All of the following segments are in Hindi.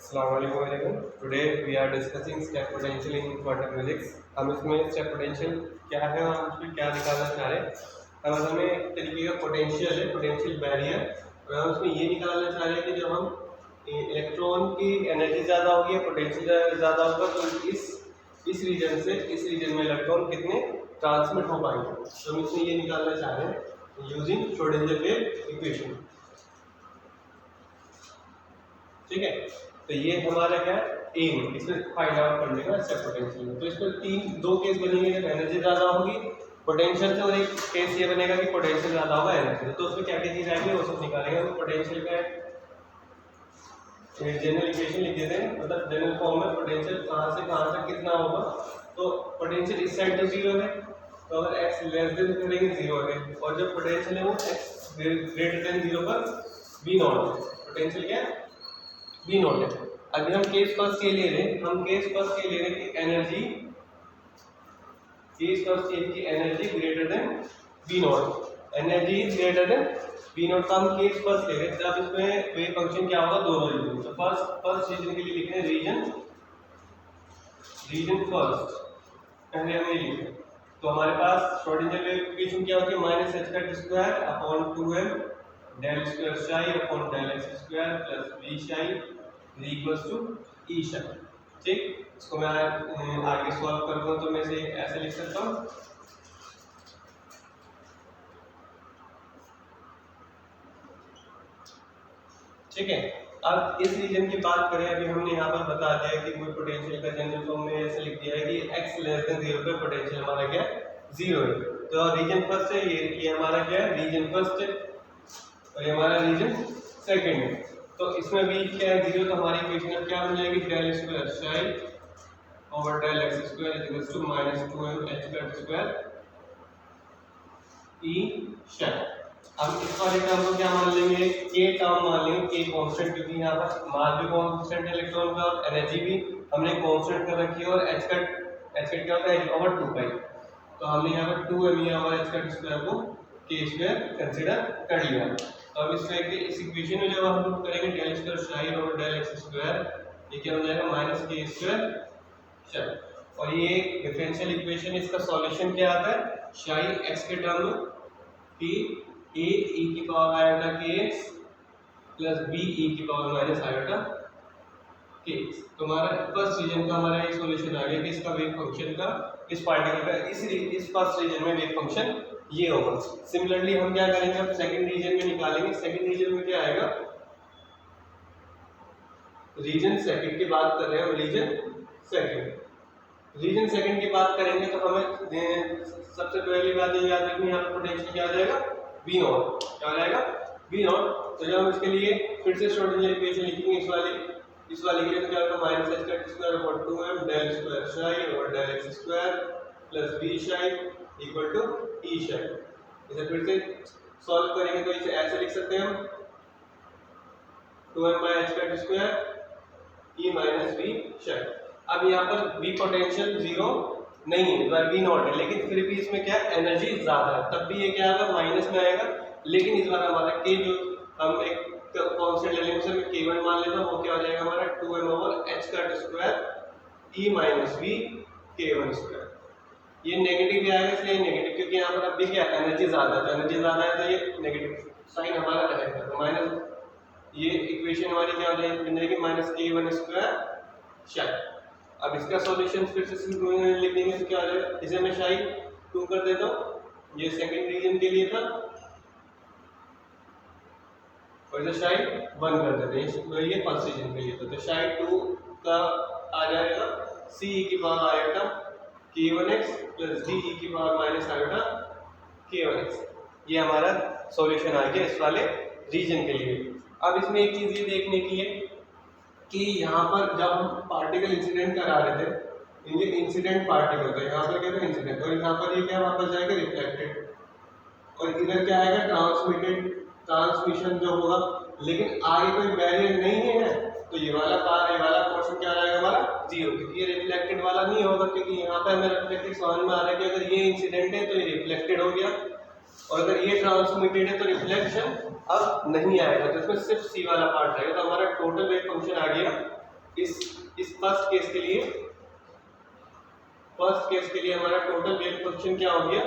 Assalamualaikum. Today we are discussing step potential in quantum physics. हम इसमें step potential क्या है और हम उसमें क्या दिखाना चाह रहे हैं। अब हमें एक तरीके का पोटेंशियल है, पोटेंशियल बैरियर, और हम उसमें ये निकालना चाह रहे हैं कि जब हम इलेक्ट्रॉन की एनर्जी ज़्यादा होगी या पोटेंशियल ज़्यादा होगा तो इस रीजन से इस रीजन में इलेक्ट्रॉन कितने ट्रांसमिट हो पाएंगे। तो हम इसमें ये निकालना चाह रहे हैं यूजिंग श्रोडिंगर वेव इक्वेशन। ठीक है, तो ये हमारा क्या एम, इसमें फाइंड आउट करने का स्टेप पोटेंशियल। तो इसमें दो केस बनेंगे, जब एनर्जी ज़्यादा होगी पोटेंशियल से, और एक केस ये बनेगा कि पोटेंशियल ज़्यादा होगा एनर्जी से। तो उसमें क्या क्या चीज़ आएंगे वो सब निकालेंगे। हम पोटेंशियल का जनरल इक्वेशन लिख देते हैं, मतलब जनरल फॉर्म में पोटेंशियल कहाँ से कहाँ तक कितना होगा। तो पोटेंशियल इस साइड तो जीरो है, तो अगर एक्स लेस देन करेंगे जीरो है, और जब पोटेंशियल है वो एक्स ग्रेटर देन जीरो पर वी नॉट है। पोटेंशियल क्या है, वी नॉट है। अभी हम केस फर्स्ट ये ले रहे हैं, हम केस फर्स्ट ये ले रहे हैं कि एनर्जी, केस फर्स्ट ये की energy greater than V naught, energy is greater than V naught का हम केस फर्स्ट ले रहे हैं। जब इसमें वेव फंक्शन क्या होगा, दोनों रीजन। तो फर्स्ट रीजन के लिए लिख रहे हैं रीजन फर्स्ट, पहले हमें लिखे। तो हमारे पास श्रोडिंगर वेव इक्वेशन क्या होती है, माइनस एच का square upon 2m del square psi upon del x square plus V psi equals to E psi. ठीक, इसको मैं आगे सॉल्व करूंगा तो मैं इसे ऐसे लिख सकता हूँ। ठीक है, अब इस रीजन की बात करें, अभी हमने यहाँ पर बता दिया कि कोई पोटेंशियल का जनरल फॉर्म में ऐसे लिख दिया है कि x लेस देन 0 पे पोटेंशियल हमारा क्या है, 0 है। तो रीजन फर्स्ट है, ये हमारा क्या है, रीजन फर्स्ट है, और ये हमारा रीजन सेकंड है। तो इसमें भी क्या है, 0, तो हमारी इक्वेशन अब क्या बन जाएगी, del square psi over del x square equals to minus 2m h का स्क्वायर ई शाई। अब इस वाले टर्म को क्या मान लेंगे, k टर्म मान लेंगे, k कांस्टेंट, क्योंकि यहाँ पर मास भी कांस्टेंट है इलेक्ट्रॉन का और एनर्जी भी हमने कांस्टेंट कर रखी है, और h का क्या होता है, h ओवर 2 तो हमने यहाँ पर 2m ओवर h का स्क्वायर को k स्क्वायर कंसीडर कर लिया। तो अब इस इक्वेशन में जब हम लोग करेंगे del square psi over del x square, ये क्या हो जाएगा, माइनस k स्क्वायर शाई। और ये डिफरेंशियल इक्वेशन, इसका सॉल्यूशन क्या आता है, शाई x के टर्म में कि a e की power iota kx plus b e की पावर माइनस आयोटा kx। तो हमारा फर्स्ट रीजन का हमारा ये सॉल्यूशन आ गया कि इसका वेव फंक्शन का, इस पार्टिकल का इस फर्स्ट रीजन में वेव फंक्शन ये होगा। सिमिलरली हम क्या करेंगे, अब सेकंड रीजन में निकालेंगे। सेकंड रीजन में क्या आएगा, रीजन सेकंड की बात कर रहे हैं हम, रीजन सेकंड की बात करेंगे तो हमें सबसे पहली बात ये याद रखनी है, यहाँ पर पोटेंशियल क्या आ जाएगा, वी नॉट, क्या आ जाएगा, वी नॉट। तो जब हम इसके लिए फिर से श्रोडिंगर इक्वेशन लिखेंगे इस वाले के लिए, तो क्या होगा, माइनस एच का square upon 2m del square psi over del x square plus b psi equal to E psi. इसे फिर से सॉल्व करेंगे तो इसे ऐसे लिख सकते हैं हम, 2m बाय h का स्क्वायर e माइनस b शाई। अब यहाँ पर v पोटेंशियल 0 नहीं है, इस बार v नॉट है, लेकिन फिर भी इसमें क्या एनर्जी ज्यादा है, तब भी ये क्या आएगा, माइनस में आएगा। लेकिन इस बार हमारा k जो हम एक कांस्टेंट ले लेंगे, उसमें k1 मान लेता हूं, वो क्या हो जाएगा हमारा 2m ओवर h का square e minus b k1 square. ये नेगेटिव भी आएगा, इसलिए नेगेटिव, क्योंकि यहाँ पर अब भी क्या एनर्जी ज्यादा है, तो एनर्जी ज्यादा है तो ये नेगेटिव साइन हमारा रहेगा। तो माइनस, ये इक्वेशन हमारी क्या हो जाएगी, माइनस k1 स्क्वायर शाई। अब इसका सॉल्यूशन फिर से लिख देंगे तो क्या आ जाएगा, इसे मैं शाई 2 कर देता हूँ, ये सेकंड रीजन के लिए था, और इसे शाई 1 कर देते हैं, ये फर्स्ट रीजन के लिए था। तो शाई 2 का आ जाएगा c की power iota k1x plus d की पावर माइनस आयोटा k1x। ये हमारा सॉल्यूशन आ गया इस वाले रीजन के लिए। अब इसमें एक चीज ये देखने की है कि यहाँ पर जब हम पार्टिकल इंसिडेंट करा रहे थे, ये इंसिडेंट पार्टिकल था, यहाँ पर क्या था इंसिडेंट, और यहाँ पर ये क्या वापस जाएगा रिफ्लेक्टेड, और इधर क्या आएगा ट्रांसमिटेड, ट्रांसमिशन जो होगा। लेकिन आगे कोई बैरियर नहीं है, तो ये वाला पोर्शन क्या रहेगा हमारा, 0, क्योंकि ये रिफ्लेक्टेड वाला नहीं होगा, क्योंकि यहाँ पे हमें रिफ्लेक्टेड समझ में आ रहा है कि अगर ये इंसिडेंट है तो ये रिफ्लेक्टेड हो गया, और अगर ये ट्रांसमिटेड है तो रिफ्लेक्शन अब नहीं आएगा, तो इसमें सिर्फ सी वाला पार्ट रहेगा। तो हमारा टोटल वेव फंक्शन आ गया इस फर्स्ट केस के लिए हमारा टोटल वेव फंक्शन क्या हो गया,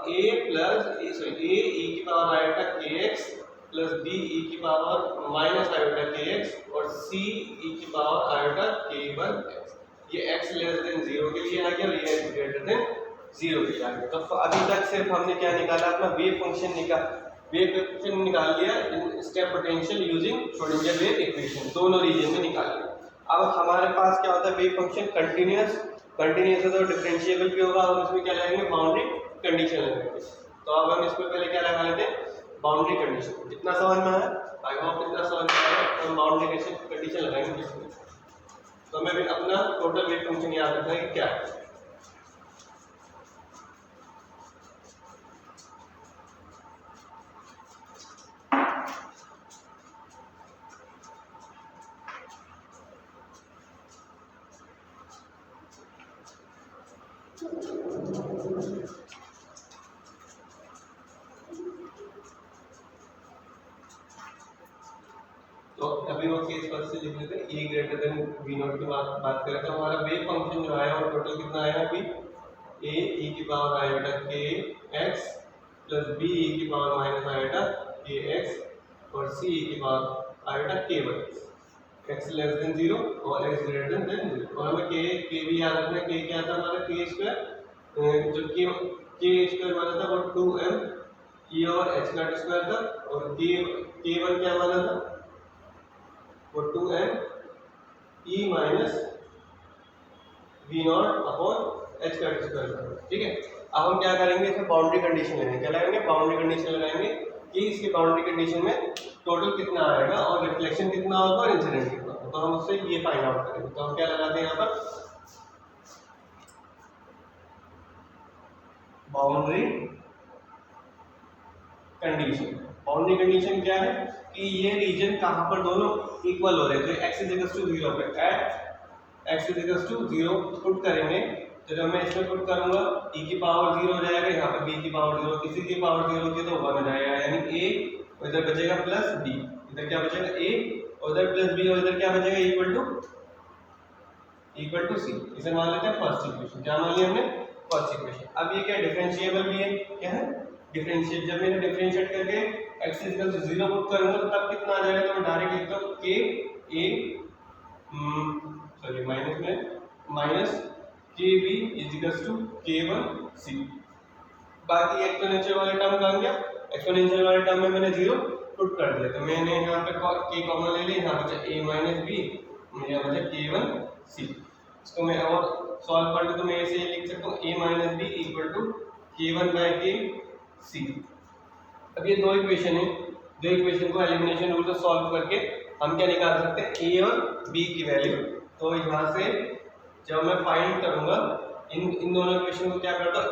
ए ई की पावर आयोटा के एक्स प्लस बी ई की पावर माइनस आयोटा के एक्स और सी ई की पावर आयोटा के वन एक्स। ये एक्स लेस देन 0 के लिए आ गया और ये एक्स ग्रेटर देन 0 के लिए आ गया। तो अभी तक सिर्फ हमने क्या निकाला, अपना वेव फंक्शन निकाल लिया in step potential using Schrodinger wave equation, दोनों रीजन में निकाल लिया। अब हमारे पास क्या होता है, वेव फंक्शन कंटिन्यूअस है तो डिफरेंशिएबल भी होगा और उसमें क्या लगाएंगे, बाउंड्री कंडीशन लगाएंगे। तो अब हम इसमें पहले क्या लगा लेते हैं, बाउंड्री कंडीशन। जितना समझ में आया, आई होप इतना समझ में आया, तो हम बाउंड्री कंडीशन लगाएंगे इसमें। तो हमें भी अपना टोटल वेव फंक्शन याद रखना है कि क्या है। तो अभी वो केस फर्स्ट से लिख लेते हैं, e greater than v not की बात करें तो हमारा वेव फंक्शन जो आया वो टोटल कितना आया अभी, a e की power iota k x plus b e की power minus iota k x और c e की power iota k y, x less than 0 और x ग्रेटर देन 0। और हमें k भी याद रखना है, k क्या था हमारा k स्क्वायर, जो k स्क्वायर माना था वो 2m e और h का स्क्वायर था और k1 क्या माना था वो 2m e minus v not upon h का स्क्वायर। ठीक है, अब हम क्या करेंगे, इसमें बाउंड्री कंडीशन लगाएंगे। क्या लगाएंगे, बाउंड्री कंडीशन लगाएंगे कि इसकी बाउंड्री कंडीशन में टोटल कितना आएगा और रिफ्लेक्शन कितना होगा और इंसिडेंट कितना होगा। तो हम उससे ये फाइंड आउट करेंगे। तो हम क्या लगाते हैं यहाँ पर, बाउंड्री कंडीशन। बाउंड्री कंडीशन क्या है कि ये रीजन कहाँ पर दोनों इक्वल हो रहे हैं, तो x इक्वल्स टू 0 पे at x equals to 0 put करेंगे। तो जब मैं इसमें पुट करूंगा e की पावर 0 हो जाएगा, यहाँ पे b की पावर 0, किसी की पावर 0 होगी तो 1 हो जाएगा, यानी a इधर बचेगा प्लस b, इधर क्या बचेगा a और इधर प्लस b और इधर क्या बचेगा इक्वल टू c। इसे मान लेते हैं फर्स्ट इक्वेशन। क्या मान लिया हमने, फर्स्ट इक्वेशन। अब ये क्या डिफरेंशिएबल भी है, क्या है डिफरेंशिएट। जब मैं डिफरेंशिएट करके x इक्वल टू 0 पुट करूंगा तो तब कितना आ जाएगा, तो मैं डायरेक्ट लिखता हूं k a माइनस में minus kb is equal to k1c। बाकी एक्सपोनेंशियल वाले टर्म कहां गया, एक्सपोनेंशियल वाले टर्म में मैंने 0 पुट कर दिया, तो मैंने यहाँ पे k कॉमन ले लिया, यहाँ बचा a माइनस b, यहाँ बचा k1c। इसको मैं और सॉल्व कर लूँ तो मैं ऐसे लिख सकता हूँ a minus b equal to k1 by k c। अब ये दो इक्वेशन है, दो इक्वेशन को एलिमिनेशन रूल से सॉल्व करके हम क्या निकाल सकते हैं, a और b की वैल्यू। तो यहाँ से जब मैं फाइंड करूंगा इन दोनों इक्वेशन को क्या करता हूँ,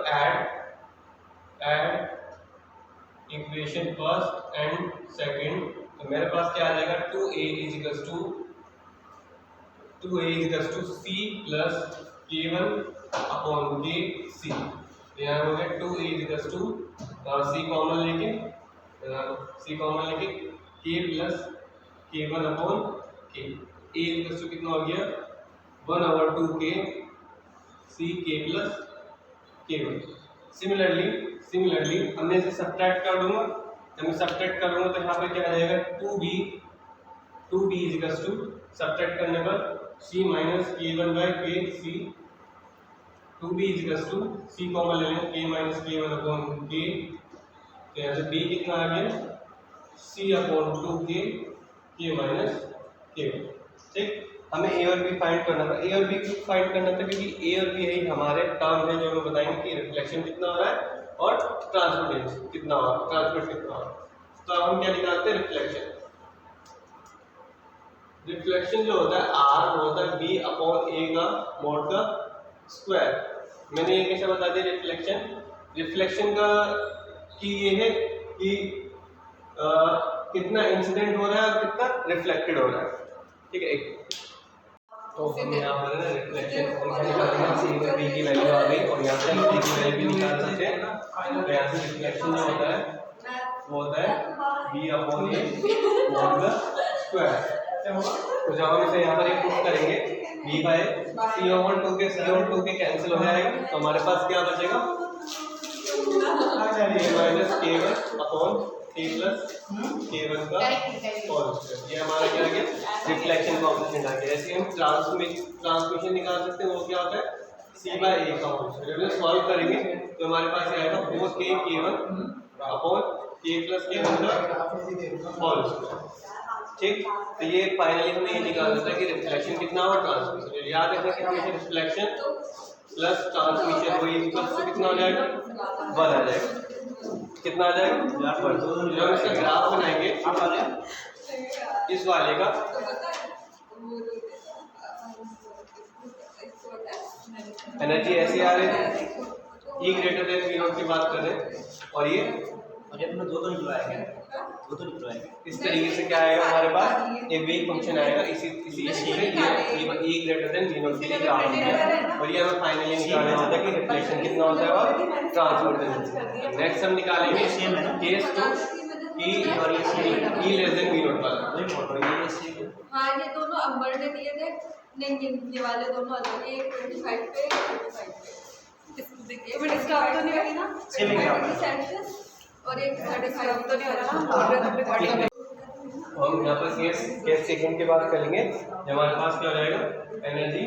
add equation first and second. तो मेरे पास क्या आ जाएगा, 2a is equal to c plus k1 upon k c। यहाँ हो गया 2a is equal to c common लेके k plus k1 upon k, a equal to कितना हो गया 1/2k c k plus k1। Similarly हमने इसे सब्ट्रैक्ट कर दूंगा, जब मैं सब्ट्रैक्ट करूंगा तो यहाँ पे क्या आ जाएगा 2b is equal to subtract करने पर c minus k1 by k c। 2b is equal to c common ले लें k minus k1 upon k, तो यहाँ से b कितना आ गया c upon 2k k minus k1। ठीक, हमें a और b फाइंड करना था। a और b को फाइंड करना था क्योंकि a और b यही हमारे टर्म है जो हमें बताएंगे कि रिफ्लेक्शन कितना हो रहा है और ट्रांसमिटेंस कितना हो रहा है, ट्रांसमिट कितना हो रहा है। तो अब हम क्या निकालते हैं, रिफ्लेक्शन जो होता है r वो होता है b अपॉन a का मॉड का स्क्वायर। मैंने ये कैसे बता दिया, रिफ्लेक्शन का कि ये है कि कितना इंसिडेंट हो रहा है और कितना रिफ्लेक्टेड हो रहा है। ठीक है, एक तो हम यहाँ पर रिफ्लेक्शन सी में बी की वैल्यू आ गई और यहाँ से बी की वैल्यू भी निकाल सकते हैं। तो यहाँ से रिफ्लेक्शन जो होता है वो होता है बी अपॉन ए मॉड का स्क्वायर। तो जब हम इसे यहाँ पर एक पुट करेंगे v बाय CO1 2 के कैंसिल हो जाएगा, तो हमारे पास क्या बचेगा minus K1 upon K plus K1 का होल स्क्वायर। ये हमारा क्या आ गया रिफ्लेक्शन कोएफिशिएंट आ गया। ऐसे हम ट्रांसमिशन निकाल सकते हैं, वो क्या होता है C बाय A का होल स्क्वायर। जब सॉल्व करेंगे तो हमारे पास आएगा 4K K1 upon K plus K1 का होल स्क्वायर। ठीक, तो ये फाइनली हमें ये निकाल देता है कि रिफ्लेक्शन कितना और ट्रांसमिशन। याद रखना कि हमेशा रिफ्लेक्शन प्लस ट्रांसमिशन वो इक्वल्स टू कितना हो जाएगा 1 आ जाएगा। कितना आ जाएगा 1। जब हम इसका ग्राफ बनाएंगे इस वाले का, एनर्जी ऐसे आ रही थी E greater than V not की बात कर रहे हैं, और ये दो निकलवाएंगे इस तरीके से क्या आएगा हमारे पास एक वेव फंक्शन आएगा इसी E greater than V not के लिए ग्राफ दिया, और ये हमें फाइनली निकालना होता है कि रिफ्लेक्शन कितना होता है और ट्रांसमिशन। नेक्स्ट हम निकालेंगे केस 2 E और E less than V not वाला। हाँ ये दोनों अंबर ने दिए थे, नहीं ये वाले दोनों अलग, एक 25 पे 25 पे देखिए बट इसका आप तो नहीं होगी ना सेल्सियस, और एक 35 तो नहीं हो रहा ना। हम यहाँ पर केस सेकंड की बात करेंगे, जब हमारे पास क्या हो जाएगा energy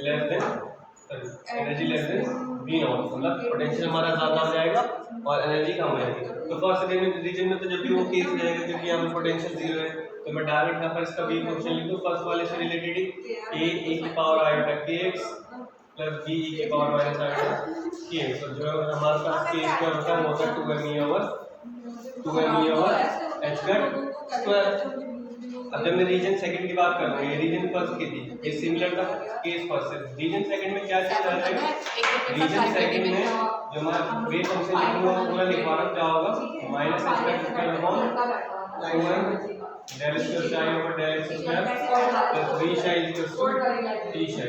less than V not, मतलब पोटेंशियल हमारा ज़्यादा हो जाएगा और एनर्जी कम हो जाएगी। तो फर्स्ट रीजन में तो जब भी वो केस हो जाएगा क्योंकि यहाँ पे पोटेंशियल 0 है, तो मैं डायरेक्ट यहाँ पर इसका वेव फंक्शन लिख दूँ फर्स्ट वाले से रिलेटेड ही a की power iota kx plus b e की पावर माइनस आयोटा kx, और जो हमारे पास k स्क्वायर होता है वो होता है 2me ओवर h स्क्वायर। अब जब मैं रीजन सेकंड की बात कर रहा हूँ, ये रीजन फर्स्ट की थी, ये सिमिलर था केस फर्स्ट से। रीजन सेकंड में क्या चीज आ जाएगा, रीजन सेकंड में जो हमारा वेव फंक्शन लिखूंगा वो पूरा लिखवाना क्या होगा minus h square upon 1 del square psi over del x square plus v psi equals to t psi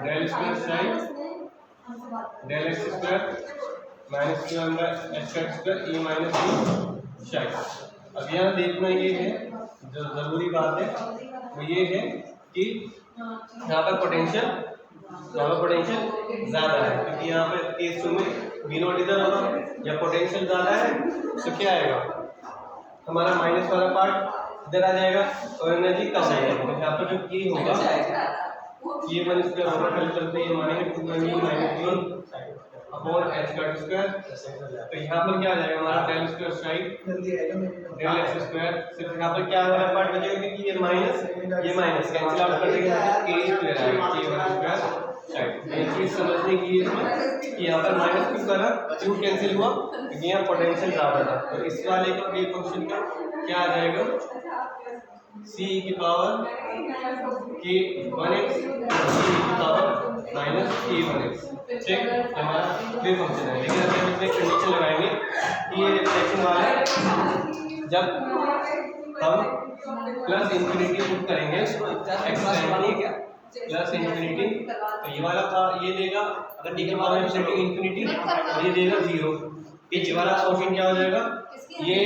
del square psi del x square minus q अंदर h square e minus v psi। अब यहाँ देखना ये है जो जरूरी बात है वो ये है कि यहाँ पर पोटेंशियल ज़्यादा है, क्योंकि यहाँ पर केस 2 में V नॉट इधर होगा, जब पोटेंशियल ज़्यादा है तो क्या आएगा हमारा माइनस वाला पार्ट इधर आ जाएगा और एनर्जी कम आएगा। तो यहाँ पर जो की होगा ये वन स्क्वायर होगा, कल चलते हैं माइनस 2 माइनस अपॉन h का स्क्वायर। तो यहाँ पर क्या आ जाएगा हमारा del square side del x square, सिर्फ यहाँ पर क्या हमारा पार्ट बचेगा क्योंकि ये माइनस कैंसिल आउट कर देंगे तो k स्क्वायर आएगा k1 स्क्वायर साइड। ये चीज समझने की है कि यहाँ पर माइनस क्यों करा, क्यों कैंसिल हुआ क्योंकि यहाँ पोटेंशियल ज्यादा था। तो इस वाले का वेव फंक्शन का क्या आ जाएगा c की पावर k1x c की पावर माइनस k1x। ठीक, हमारा वेव फंक्शन है, लेकिन अभी हम इसमें कंडीशन लगाएंगे कि ये रिफ्लेक्शन वाला जब हम प्लस इंफिनिटी पुट करेंगे प्लस इंफिनिटी, तो ये वाला ये देगा अगर डी के पावर इंफिनिटी ये देगा 0। ये वाला क्वेश्चन क्या हो जाएगा, ये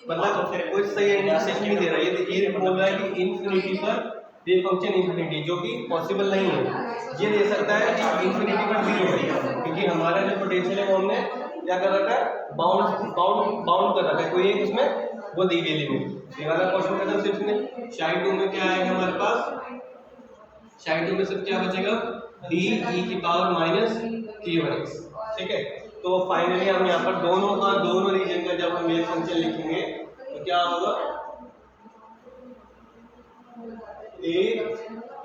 मतलब कोई सही इंडिकेशन नहीं दे रहा है, ये बोल रहा है कि इंफिनिटी पर वेव फंक्शन इंफिनिटी, जो कि पॉसिबल नहीं है। ये दे सकता है कि इंफिनिटी पर 0 है, क्योंकि हमारा जो पोटेंशियल है वो हमने क्या कर रखा है बाउंड कर रखा है, कोई एक उसमें वो दी गई लिमिट। ये वाला क्वेश्चन खत्म। सिर्फ में शाई 2 में क्या आएगा हमारे पास, शाई 2 में सिर्फ क्या बचेगा d e की पावर माइनस k1x। ठीक है, तो फाइनली हम यहाँ पर दोनों रीजन का जब हम वेव फंक्शन लिखेंगे तो क्या होगा a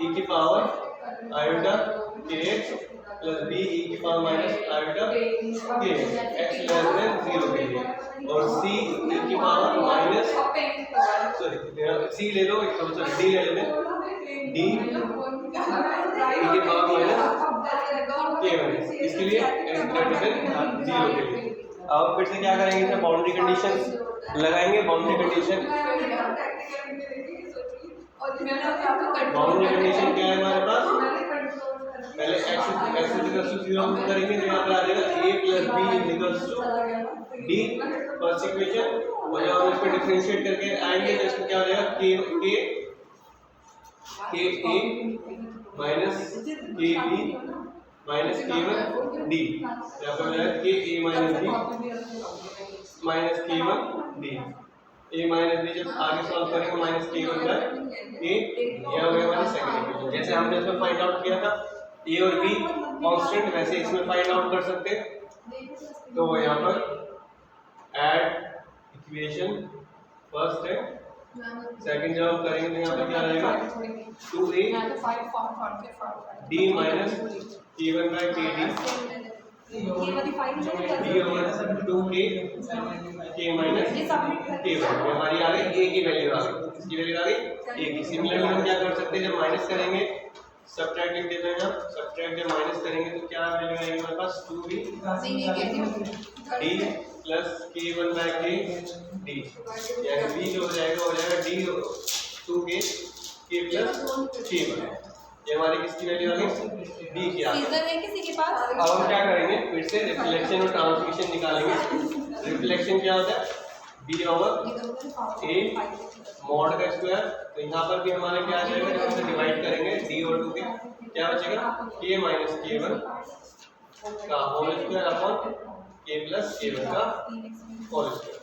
e की power iota kx plus b e की power minus iota kx x less than 0 के लिए, और c e की पावर माइनस c ले लो d ले लेते d e की पावर माइनस k1 इसके लिए x ग्रेटर देन 0 के लिए। अब फिर से क्या करेंगे, इसमें बाउंड्री कंडीशन लगाएंगे। बाउंड्री कंडीशन क्या है हमारे पास, पहले x इक्वल्स टू 0 करेंगे तो यहाँ पर आ जाएगा a plus b equals to d first equation, और जब हम इसको डिफरेंशिएट करके आएंगे तो इसमें क्या हो जाएगा k के ए माइनस के बी माइनस के वन डी, यहाँ पर हो जाएगा के ए माइनस बी माइनस के वन डी। ए माइनस बी जब आगे सॉल्व करेंगे माइनस के वन बाय ए, यह हो गया हमारी सेकंड इक्वेशन। जैसे हमने इसमें फाइंड आउट किया था ए और बी कांस्टेंट, वैसे इसमें फाइंड आउट कर सकते हैं। तो यहाँ पर ऐड इक्वेशन फर्स्ट है, सेकंड जब हम करेंगे तो यहाँ पर क्या रहेगा 2a d minus k1 by k d, D over 2k k minus k1। हमारी आ गई a की वैल्यू आ गई, किसकी वैल्यू आ गई a की। सिमिलरली हम क्या कर सकते हैं, जब माइनस करेंगे सब्ट्रैक्ट लिख देते हैं, हम सब्ट्रैक्ट जब माइनस करेंगे तो क्या वैल्यू आएगी हमारे पास 2b d plus k1 by k d, यानी b जो हो जाएगा d 2k k plus k1। ये हमारी किसकी वैल्यू आ गई b की आ गई। सीजर है किसी के पास? अब हम क्या करेंगे, फिर से रिफ्लेक्शन और ट्रांसमिशन निकालेंगे। रिफ्लेक्शन क्या होता है b ओवर a मॉड का स्क्वायर, तो यहाँ पर भी हमारे क्या आ जाएगा, जब हम डिवाइड करेंगे d और 2 के क्या बचेगा k माइनस k1 का whole square upon k plus k1 का होल स्क्वायर।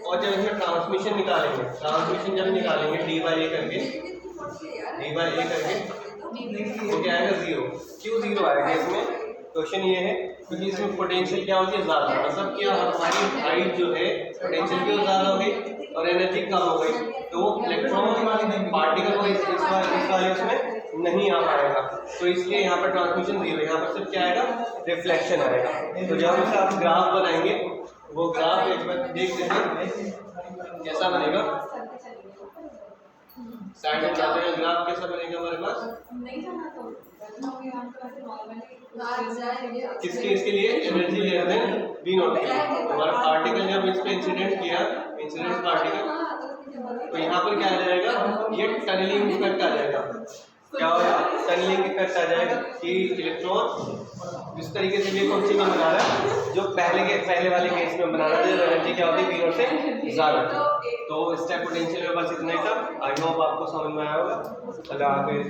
और जब इसमें ट्रांसमिशन निकालेंगे, ट्रांसमिशन जब निकालेंगे डी बाई ए करके तो क्या आएगा 0। क्यों 0 आएगा इसमें, क्वेश्चन ये है क्योंकि इसमें पोटेंशियल क्या होती है ज़्यादा, मतलब क्या हमारी हाइट जो है पोटेंशियल क्यों ज़्यादा हो गई और एनर्जी कम हो गई, तो इलेक्ट्रॉन पार्टिकल को इस वाले उसमें नहीं आ पाएगा, तो इसलिए यहाँ पर ट्रांसमिशन 0, यहाँ पर सिर्फ क्या आएगा रिफ्लेक्शन आएगा। तो जब हम इसका ग्राफ बनाएंगे, वो ग्राफ एक बार देख लेते हैं कैसा बनेगा। साइड में जाते हैं, ग्राफ कैसा बनेगा हमारे पास, किसके इसके लिए एनर्जी लेते हैं बी नॉट के, हमारा पार्टिकल जब इस पे इंसिडेंट किया, इंसिडेंट पार्टिकल, तो यहाँ पर क्या आ जाएगा, ये टनलिंग इफेक्ट आ जाएगा। क्या होगा, टनलिंग इफेक्ट आ जाएगा कि इलेक्ट्रॉन जिस तरीके से ये कौन सी में बना रहा है, जो पहले वाले केस में बना रहा है, एनर्जी क्या होती है बी नॉट से ज़्यादा। तो इसका पोटेंशियल में बस इतना ही था। आई होप आपको समझ में आया होगा। अल्लाह हाफिज़।